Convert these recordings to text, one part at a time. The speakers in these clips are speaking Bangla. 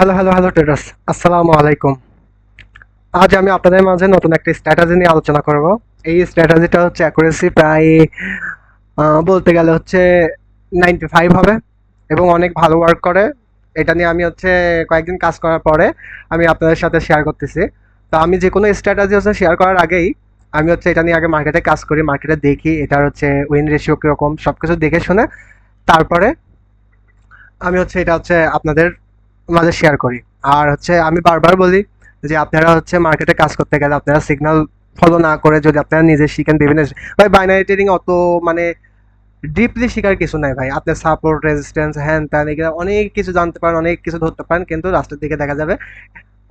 Hello, hello, hello traders. আসসালামু আলাইকুম। আজ আমি আপনাদের মাঝে নতুন একটা স্ট্র্যাটেজি নিয়ে আলোচনা করব। এই স্ট্র্যাটেজিটা হচ্ছে অ্যাকুরেসি প্রায় বলতে গেলে হচ্ছে 95 হবে এবং অনেক ভালো ওয়ার্ক করে। এটা নিয়ে আমি হচ্ছে কয়েকদিন কাজ করার পরে আমি আপনাদের সাথে শেয়ার করতেছি। তো আমি যে কোনো স্ট্র্যাটেজি হচ্ছে শেয়ার করার আগেই আমি হচ্ছে এটা নিয়ে আগে মার্কেটে কাজ করি, মার্কেটে দেখি এটার হচ্ছে উইন রেশিও কীরকম সব কিছু দেখে শুনে তারপরে আমি হচ্ছে এটা হচ্ছে আপনাদের মাঝে শেয়ার করি। আর হচ্ছে আমি বারবার বলি যে আপনারা হচ্ছে মার্কেটে কাজ করতে গেলে আপনারা সিগন্যাল ফলো না করে যদি আপনারা নিজে শিখেন বিভিন্ন ভাই বাইনারি ট্রেডিং অত মানে ডিপলি শিখার কিছু নাই ভাই। আপনার সাপোর্ট রেজিস্ট্যান্স হ্যান ত্যান এগুলো অনেক কিছু জানতে পারেন, অনেক কিছু ধরতে পারেন, কিন্তু লাস্টের দিকে দেখা যাবে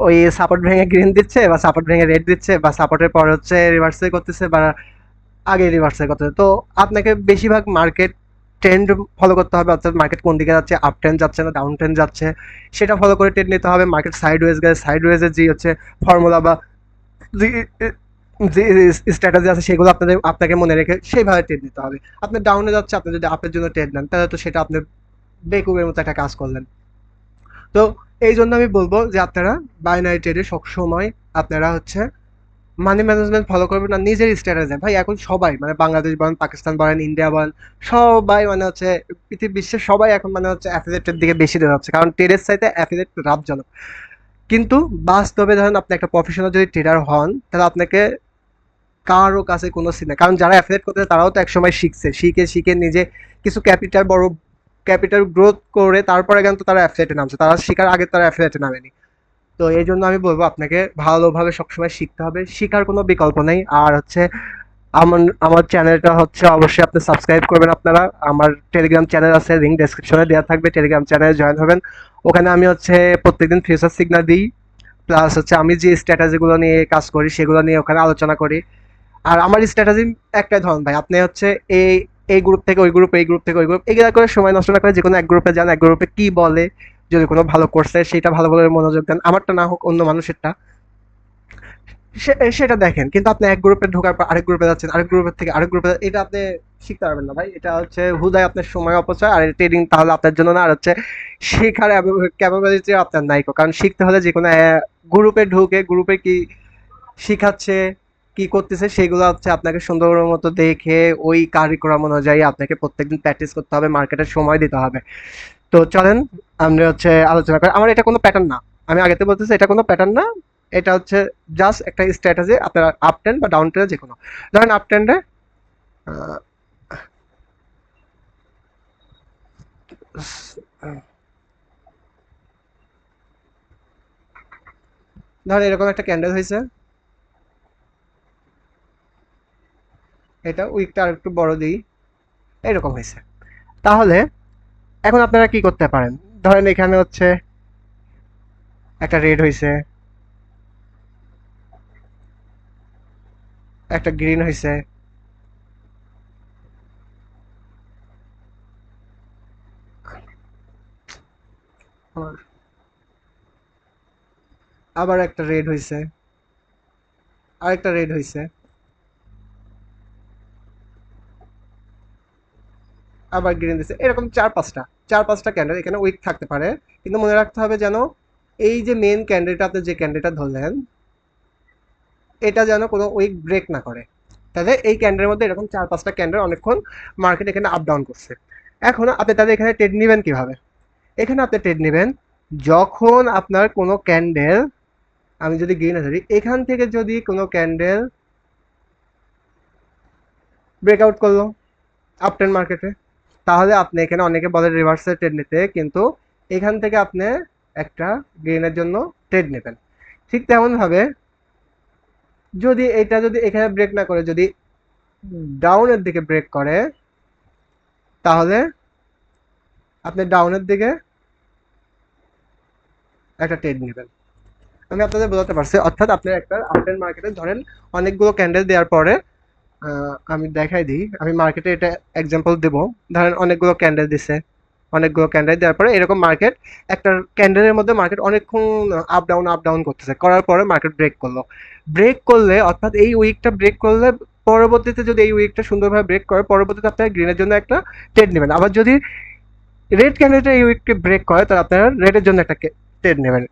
ওই সাপোর্ট ভেঙে গ্রিন দিচ্ছে বা সাপোর্ট ভেঙে রেড দিচ্ছে বা সাপোর্টের পর হচ্ছে রিভার্সাল করতেছে বা আগে রিভার্সাল করতেছে। তো আপনাকে বেশিরভাগ মার্কেট ট্রেন্ড ফলো করতে হবে, অর্থাৎ মার্কেট কোন দিকে যাচ্ছে, আপ ট্রেন্ড যাচ্ছে না ডাউন ট্রেন্ড যাচ্ছে, সেটা ফলো করে ট্রেন্ড নিতে হবে। মার্কেট সাইড ওয়েজ গেলে সাইড ওয়েজের যে হচ্ছে ফর্মুলা বা যে যে স্ট্র্যাটেজি আছে সেগুলো আপনাকে মনে রেখে সেইভাবে ট্রেড নিতে হবে। আপনি ডাউনে যাচ্ছে, আপনি যদি আপের জন্য ট্রেড নেন তাহলে তো সেটা আপনি বেকুবের মতো একটা কাজ করলেন। তো এই জন্য আমি বলবো যে আপনারা বাইনারি ট্রেডে সবসময় আপনারা হচ্ছে মানি ম্যানেজমেন্ট ফলো করবেন না, নিজের স্ট্র্যাটেজি। ভাই এখন সবাই মানে বাংলাদেশ বলেন, পাকিস্তান বলেন, ইন্ডিয়া বলেন, সবাই মানে হচ্ছে পৃথিবীর বিশ্বের সবাই এখন মানে হচ্ছে অ্যাফিলিয়েটের দিকে বেশি দেওয়া হচ্ছে, কারণ ট্রেডের চাইতে অ্যাফিলিয়েট লাভজনক। কিন্তু বাস্তবে ধরেন আপনি একটা প্রফেশনাল যদি ট্রেডার হন তাহলে আপনাকে কারো কাছে কোনো সিন নেই, কারণ যারা অ্যাফিলিয়েট করতে তারাও তো একসময় শিখছে, শিখে শিখে নিজে কিছু ক্যাপিটাল বড় ক্যাপিটাল গ্রোথ করে তারপরে কিন্তু তারা অ্যাফিলিয়েটে নামছে, তারা শিখার আগে তারা অ্যাফিলিয়েটে নামেনি। তো এই জন্য আমি বলবো আপনাকে ভালোভাবে সবসময় শিখতে হবে, শিখার কোনো বিকল্প নেই। আর হচ্ছে আমার আমার চ্যানেলটা হচ্ছে অবশ্যই আপনি সাবস্ক্রাইব করবেন। আপনারা আমার টেলিগ্রাম চ্যানেল আছে, লিঙ্ক ডেসক্রিপশনে দেওয়া থাকবে, টেলিগ্রাম চ্যানেলে জয়েন হবেন। ওখানে আমি হচ্ছে প্রত্যেকদিন ফিউচার সিগন্যাল দিই, প্লাস হচ্ছে আমি যে স্ট্র্যাটেজিগুলো নিয়ে কাজ করি সেগুলো নিয়ে ওখানে আলোচনা করি। আর আমার স্ট্র্যাটেজি একটাই ধরুন ভাই, আপনি হচ্ছে এই এই গ্রুপ থেকে ওই গ্রুপ, এই গ্রুপ থেকে ওই গ্রুপ, এগুলা করে সময় নষ্ট না করে যে কোনো এক গ্রুপে যান, এক গ্রুপে কি বলে, যদি কোনো ভালো কোর্সে সেটা ভালো ভালো মনোযোগ দেন, আমারটা না হোক অন্য মানুষেরটা, সেটা দেখেন। কিন্তু আপনি এক গ্রুপে ঢোকার পর আরেক গ্রুপে যাচ্ছেন, আরেক গ্রুপের থেকে আরেক গ্রুপে, এটা আপনি শিখতে পারবেন না ভাই। এটা হচ্ছে হুদায় আপনার সময় অপচয়, আর ট্রেডিং তাহলে আপনার জন্য না। আর হচ্ছে শেখার ক্যাপাবিলিটি আপনার নাই, কারণ শিখতে হলে যে কোনো গ্রুপে ঢুকে গ্রুপে কি শিখাচ্ছে, কি করতেছে সেগুলো হচ্ছে আপনাকে সুন্দর মতো দেখে ওই কারিকুলাম অনুযায়ী আপনাকে প্রত্যেকদিন প্র্যাকটিস করতে হবে, মার্কেটের সময় দিতে হবে। তো চলেন আমরা হচ্ছে আলোচনা করি। আমার এটা কোনো প্যাটার্ন না, আমি আগেতে বলতেছি এটা কোনো প্যাটার্ন না। এটা হচ্ছে জাস্ট একটা স্ট্র্যাটেজি। আপনারা আপ ট্রেন্ড বা ডাউন ট্রেন্ড যে কোনো, ধরেন আপ ট্রেন্ডে ধরেন এরকম একটা ক্যান্ডেল হয়েছে, এটা উইকটা আর একটু বড় দিই, এরকম হয়েছে। তাহলে এখন আপনারা কি করতে পারেন, ধরেন এখানে হচ্ছে একটা রেড হয়েছে, একটা গ্রিন হয়েছে, আবার একটা রেড হয়েছে, আরেকটা রেড হয়েছে, আবার গ্রিন দিছে, এরকম চার পাঁচটা ক্যান্ডেল এখানে উইক থাকতে পারে। কিন্তু মনে রাখতে হবে যেন এই যে মেন ক্যান্ডেলটা আপনি যে ক্যান্ডেলটা ধরলেন এটা যেন কোনো উইক ব্রেক না করে। তাহলে এই ক্যান্ডেলের মধ্যে এরকম চার পাঁচটা ক্যান্ডেল অনেকক্ষণ মার্কেট এখানে আপ ডাউন করছে। এখন আপনি তাহলে এখানে ট্রেড নেবেন কিভাবে? এখানে আপনি ট্রেড নেবেন যখন আপনার কোনো ক্যান্ডেল, আমি যদি গ্রিনে ধরি, এখান থেকে যদি কোনো ক্যান্ডেল ব্রেকআউট করলো আপ ট্রেন্ড মার্কেটে, তাহলে আপনি এখানে অনেকে বলে রিভার্সাল ট্রেড নিতে, কিন্তু এখান থেকে আপনি একটা গেইনের জন্য ট্রেড নেবেন। ঠিক তেমনভাবে যদি এটা যদি এখানে ব্রেক না করে যদি ডাউনের দিকে ব্রেক করে, তাহলে আপনি ডাউনের দিকে একটা ট্রেড নেবেন। আমি আপনাদের বোঝাতে পারছি, অর্থাৎ আপনি একটা আপ ট্রেন্ড মার্কেটে ধরেন অনেকগুলো ক্যান্ডেল দেওয়ার পরে আমি দেখাই দিই, আমি মার্কেটে এটা এক্সাম্পল দেবো। ধরেন অনেকগুলো ক্যান্ডেল দিছে, অনেকগুলো ক্যান্ডেল দেওয়ার পরে এরকম মার্কেট একটা ক্যান্ডেলের মধ্যে মার্কেট অনেকক্ষণ আপ ডাউন করতেছে, করার পরে মার্কেট ব্রেক করলো। ব্রেক করলে অর্থাৎ এই উইকটা ব্রেক করলে পরবর্তীতে যদি এই উইকটা সুন্দরভাবে ব্রেক করে পরবর্তীতে আপনারা গ্রিনের জন্য একটা ট্রেড নেবেন। আবার যদি রেড ক্যান্ডেলটা এই উইককে ব্রেক করে তাহলে আপনারা রেডের জন্য একটা ট্রেড নেবেন।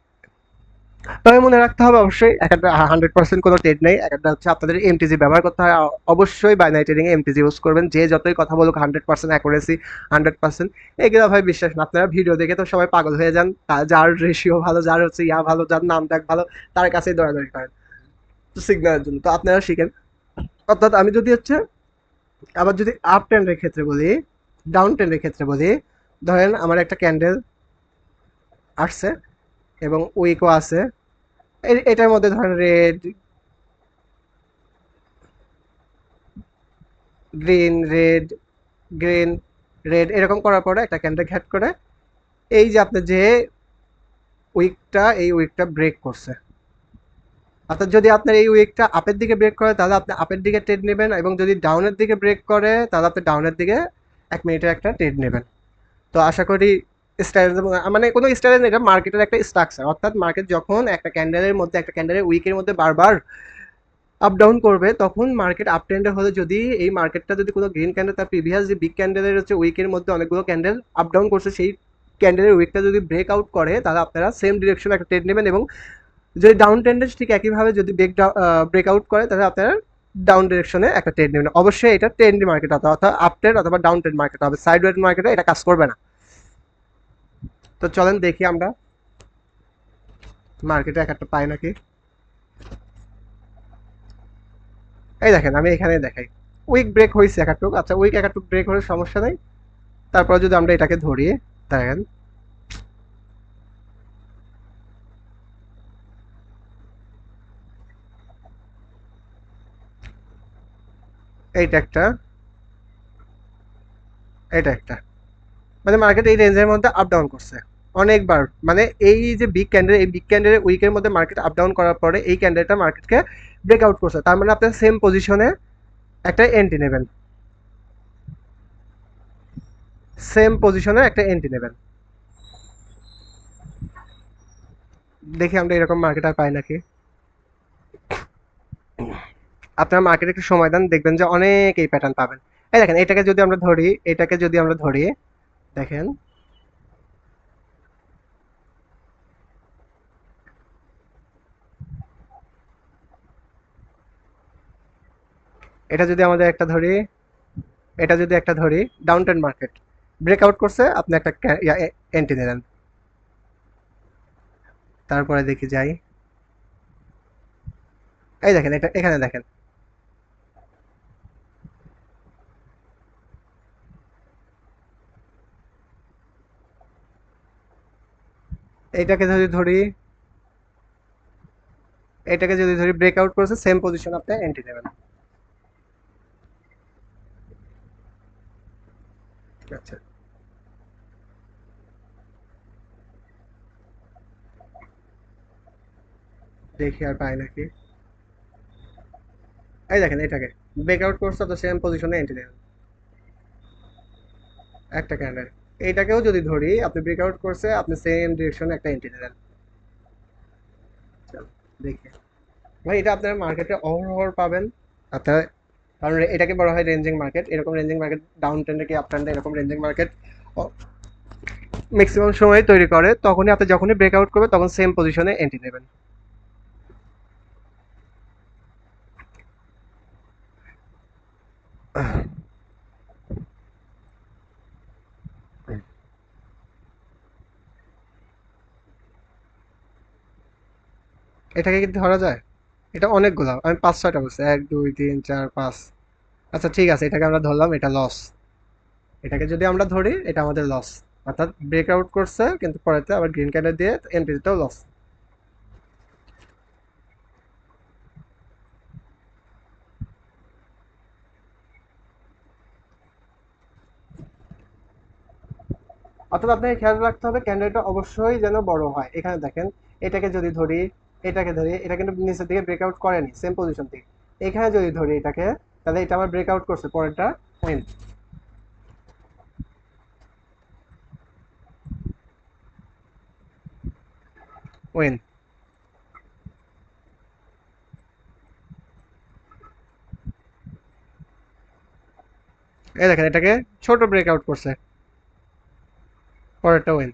তবে মনে রাখতে হবে অবশ্যই একটা 100% কোনো ট্রেড নেই, একটা হচ্ছে আপনাদের এমটিজি ব্যবহার করতে হয়। অবশ্যই বাইনারি ট্রেডিং এ এমটিজি ইউজ করবেন। যে যতই কথা বলুক 100% অ্যাকুরেসি, 100% এগুলো ভাই বিশ্বাস না। আপনারা ভিডিও দেখে তো সবাই পাগল হয়ে যান, যার রেশিও ভালো, যার হচ্ছে ইয়া ভালো, যার নাম ডাক ভালো, তার কাছেই দৌড়াদৌড়ি করেন সিগন্যালের জন্য। তো আপনারা শিখেন। অর্থাৎ আমি যদি হচ্ছে আবার যদি আপ ট্রেন্ডের ক্ষেত্রে বলি, ডাউন ট্রেন্ডের ক্ষেত্রে বলি, ধরেন আমার একটা ক্যান্ডেল আসছে এবং উইকও আছে। এটার মধ্যে ধরেন red, green, red, green, red এরকম করার পরে একটা ক্যান্ডেল ঘ্যাট করে এই যে আপনার যে উইকটা, এই উইকটা ব্রেক করছে। অর্থাৎ যদি আপনার এই উইকটা আপের দিকে ব্রেক করে তাহলে আপনি আপের দিকে ট্রেড নেবেন, এবং যদি ডাউনের দিকে ব্রেক করে তাহলে আপনি ডাউনের দিকে 1 মিনিটের একটা ট্রেড নেবেন। তো আশা করি স্টাইল, মানে কোনো স্টাইল নেই, এটা মার্কেটের একটা স্ট্রাকচার। অর্থাৎ মার্কেট যখন একটা ক্যান্ডেলের মধ্যে, একটা ক্যান্ডেলের উইকের মধ্যে বারবার আপ ডাউন করবে, তখন মার্কেট আপ ট্রেন্ডে হলে যদি এই মার্কেটটা যদি কোনো গ্রিন ক্যান্ডেল তার প্রিভিয়াস যে বিগ ক্যান্ডেলের হচ্ছে উইকের মধ্যে অনেকগুলো ক্যান্ডেল আপ ডাউন করছে, সেই ক্যান্ডেলের উইকটা যদি ব্রেক আউট করে তাহলে আপনারা সেম ডিরেকশনে একটা ট্রেড নেবেন, এবং যদি ডাউন ট্রেন্ডে ঠিক একইভাবে যদি ব্রেক আউট করে তাহলে আপনারা ডাউন ডিরেকশনে একটা ট্রেড নেবেন। অবশ্যই এটা ট্রেন্ডি মার্কেট অথবা আপ ট্রেন্ড অথবা ডাউন ট্রেন্ড মার্কেট হবে, সাইড ওয়েড মার্কেটে এটা কাজ করবে না। তো চলেন দেখি আমরা মার্কেটে এক একটা পাই নাকি। এই দেখেন আমি এখানে দেখাই উইক ব্রেক হয়েছে একাটুক। আচ্ছা, উইক একাটুক ব্রেক হলে সমস্যা নেই। তারপর যদি আমরা এটাকে ধরি, দেখেন এইটা একটা, এটা একটা, মানে মার্কেট এই রেঞ্জের মধ্যে আপ ডাউন করছে অনেকবার। মানে এই যে বিগ ক্যান্ডেল, এই বিগ ক্যান্ডেলের উইকের মধ্যে মার্কেট আপ ডাউন করার পরে এই ক্যান্ডেলটা মার্কেটকে ব্রেক আউট করছে, তার মানে আপনার সেম পজিশনে একটা এন্ট্রি নেবেন, সেম পজিশনে একটা এন্ট্রি নেবেন। দেখি আমরা এরকম মার্কেট আর পাই নাকি। আপনার মার্কেটে একটু সময় দেন, দেখবেন যে অনেক এই প্যাটার্ন পাবেন। এই দেখেন এটাকে যদি আমরা ধরি, এটাকে যদি আমরা ধরি, দেখেন এটা যদি আমাদের একটা ধরি, এটা যদি একটা ধরি, ডাউন ট্রেন্ড মার্কেট ব্রেকআউট করছে, আপনি একটা এন্ট্রি নিলেন। তারপরে দেখি যাই, এই দেখেন এটা এখানে দেখেন, এইটাকে যদি ধরি, এটাকে যদি ধরি ব্রেকআউট করেছে, সেম পজিশন আপনি এন্ট্রি নেবেন। আচ্ছা, দেখি আর পাই নাকি। এই দেখেন এটাকে ব্রেকআউট করছে, তো সেম পজিশনে এন্ট্রি নেবেন একটা ক্যান্ডেল। এইটাকেও যদি ধরি, আপনি ব্রেকআউট করছে, আপনি সেম ডিরেকশনে একটা এন্ট্রি নেবেন। চলো দেখি ভাই, এটা আপনার মার্কেটে অহরহ পাবেন আপনার, কারণ এটাকে বলা হয় রেঞ্জিং মার্কেট। এরকম রেঞ্জিং মার্কেট ডাউন ট্রেন্ডে কি আপ ট্রেন্ডে এরকম রেঞ্জিং মার্কেট ম্যাক্সিমাম সময় তৈরি করে। তখনই আপনি যখনই ব্রেকআউট করবে তখন সেম পজিশনে এন্ট্রি নেবেন। এটাকে কি ধরা যায়? এটা অনেকগুলো, আমি 5-6টা বলছি, 1 2 3 4 5। আচ্ছা ঠিক আছে, এটাকে আমরা ধরলাম, এটা লস। এটাকে যদি আমরা ধরি, এটা আমাদের লস। অর্থাৎ ব্রেকআউট করছে কিন্তু পরেতে আবার গ্রিন ক্যান্ডেল দিয়ে এন্ট্রি দিতেও লস। অর্থাৎ আপনাকে খেয়াল রাখতে হবে ক্যান্ডেলটা অবশ্যই যেন বড় হয়। এখানে দেখেন এটাকে যদি ধরি, এটাকে ধরি, এটা কিন্তু নিচের দিকে ব্রেকআউট করেনি সেম পজিশন থেকে। এখানে যদি ধরি এটাকে, তাহলে এটা আবার ব্রেকআউট করছে, পরেরটা উইন, উইন। এই দেখেন এটাকে ছোট ব্রেকআউট করছে, পরেরটা উইন।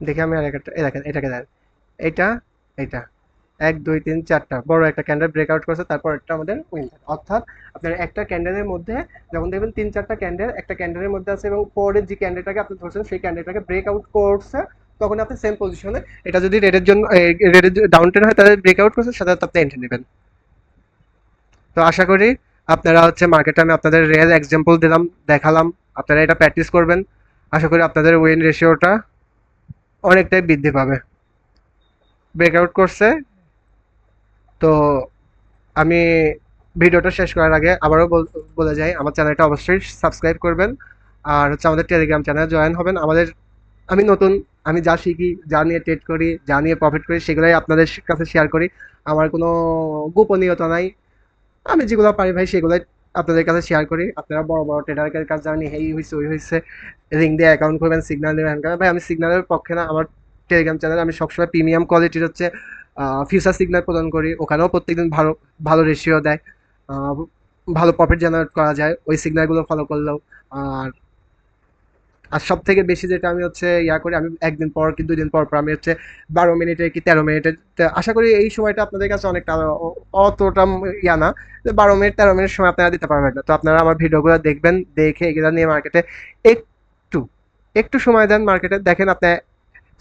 দেখি আমি আর একটা দেখেন এটাকে দেন, এটা এটা ১ ২ ৩ ৪টা বড় একটা ক্যান্ডেল ব্রেকআউট করছে, তারপর একটা আমাদের উইন্ডো। অর্থাৎ আপনার একটা ক্যান্ডেলের মধ্যে যখন দেখবেন ৩-৪টা ক্যান্ডেল একটা ক্যান্ডেলের মধ্যে আছে এবং পরের যে ক্যান্ডেলটাকে আপনি ধরছেন সেই ক্যান্ডেলটাকে ব্রেকআউট করছে, তখন আপনি সেম পজিশনে, এটা যদি রেডের জন্য রেডের ডাউন ট্রেন হয় তাহলে ব্রেকআউট করছে সাথে সাথে আপনি এন্ট্রি নেবেন। তো আশা করি আপনারা হচ্ছে মার্কেটে আমি আপনাদের রিয়েল এক্সাম্পল দিলাম, দেখালাম, আপনারা এটা প্র্যাকটিস করবেন। আশা করি আপনাদের উইন রেশিওটা অনেকটাই বৃদ্ধি পাবে। ব্রেকআউট করছে, তো আমি ভিডিওটা শেষ করার আগে আবারও বলে যাই, আমার চ্যানেলটা অবশ্যই সাবস্ক্রাইব করবেন আর হচ্ছে আমাদের টেলিগ্রাম চ্যানেলে জয়েন হবেন। আমাদের আমি নতুন, আমি যা শিখি, যা নিয়ে ট্রেড করি, যা নিয়ে প্রফিট করি সেগুলাই আপনাদের কাছে শেয়ার করি। আমার কোনো গোপনীয়তা নাই, আমি যেগুলো পারি ভাই সেগুলোই আপনাদের কাছে শেয়ার করি। আপনারা বড় বড় ট্রেডারের কাছে জানি এই হয়েছে ওই হয়েছে, লিঙ্ক দিয়ে অ্যাকাউন্ট করবেন, সিগন্যাল দেবেন, ভাই আমি সিগন্যালের পক্ষে না। আমার টেলিগ্রাম চ্যানেল আমি সবসময় প্রিমিয়াম কোয়ালিটির হচ্ছে ফিউচার সিগন্যাল প্রদান করি, ওখানেও প্রত্যেকদিন ভালো ভালো রেশিও দেয়, আহ, ভালো প্রফিট জেনারেট করা যায় ওই সিগন্যালগুলো ফলো করলেও। আর আর সব থেকে বেশি যেটা আমি হচ্ছে ইয়া করি, আমি একদিন পর কি ২ দিন পর পর আমি হচ্ছে ১২ মিনিটের কি ১৩ মিনিটের, আশা করি এই সময়টা আপনাদের কাছে অনেকটা অতটা ইয়া না, ১২ মিনিট ১৩ মিনিট সময় আপনারা দিতে পারবেন না। তো আপনারা আমার ভিডিওগুলো দেখবেন, দেখে এগুলো নিয়ে মার্কেটে একটু একটু সময় দেন, মার্কেটে দেখেন আপনি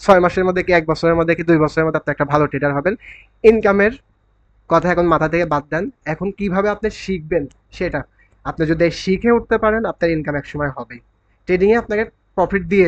৬ মাসের মধ্যে কি ১ বছরের মধ্যে কি ২ বছরের মধ্যে আপনি একটা ভালো ট্রেডার হবেন। ইনকামের কথা এখন মাথা থেকে বাদ দেন, এখন কিভাবে আপনি শিখবেন সেটা, আপনি যদি শিখে উঠতে পারেন আপনার ইনকাম একসময় হবেই। ট্রেডিংয়ে আপনাকে প্রফিট দিয়ে